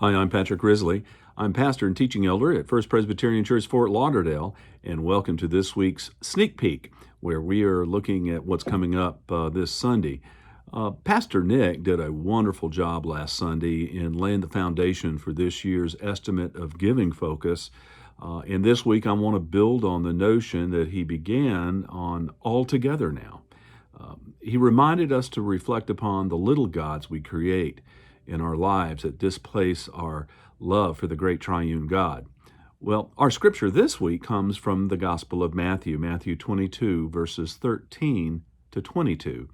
Hi, I'm Patrick Risley. I'm pastor and teaching elder at First Presbyterian Church, Fort Lauderdale, and welcome to this week's Sneak Peek, where we are looking at what's coming up this Sunday. Pastor Nick did a wonderful job last Sunday in laying the foundation for this year's estimate of giving focus. And this week, I want to build on the notion that he began on All Together Now. He reminded us to reflect upon the little gods we create in our lives that displace our love for the great triune God. Well, our scripture this week comes from the Gospel of Matthew, Matthew 22, verses 13 to 22.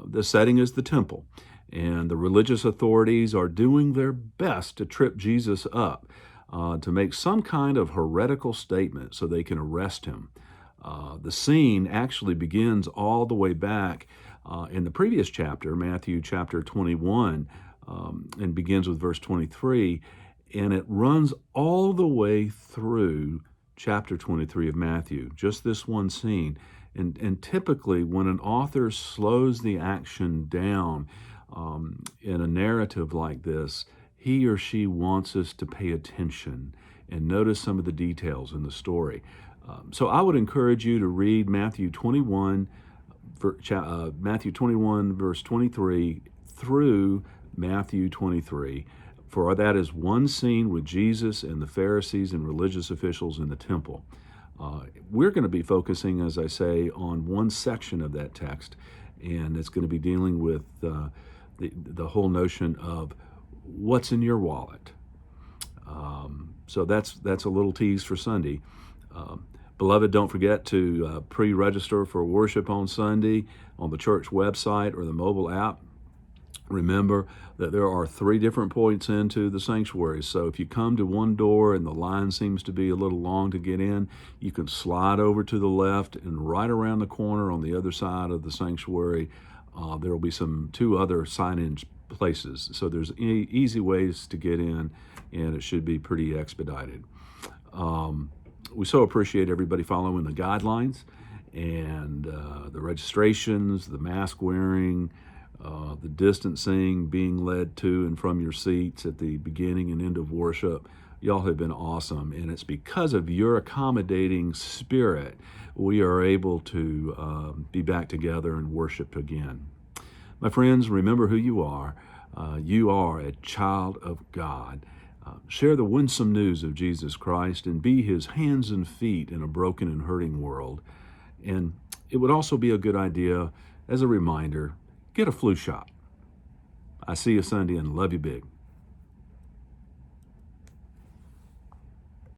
The setting is the temple, and the religious authorities are doing their best to trip Jesus up, to make some kind of heretical statement so they can arrest him. The scene actually begins all the way back in the previous chapter, Matthew chapter 21, and begins with verse 23, and it runs all the way through chapter 23 of Matthew, just this one scene. And typically, when an author slows the action down in a narrative like this, he or she wants us to pay attention and notice some of the details in the story. So I would encourage you to read Matthew 21, verse 23 through Matthew 23, for that is one scene with Jesus and the Pharisees and religious officials in the temple. We're going to be focusing, as I say, on one section of that text, and it's going to be dealing with the whole notion of what's in your wallet. So that's a little tease for Sunday. Beloved, don't forget to pre-register for worship on Sunday on the church website or the mobile app. Remember that there are 3 different points into the sanctuary. So if you come to one door and the line seems to be a little long to get in, you can slide over to the left, and right around the corner on the other side of the sanctuary, there will be 2 other sign-in places. So there's easy ways to get in, and it should be pretty expedited. We so appreciate everybody following the guidelines and the registrations, the mask wearing, the distancing, being led to and from your seats at the beginning and end of worship. Y'all have been awesome, and it's because of your accommodating spirit we are able to be back together and worship again. My friends, remember who you are. You are a child of God. Share the winsome news of Jesus Christ and be his hands and feet in a broken and hurting world. And it would also be a good idea, as a reminder, get a flu shot. I see you Sunday and love you big.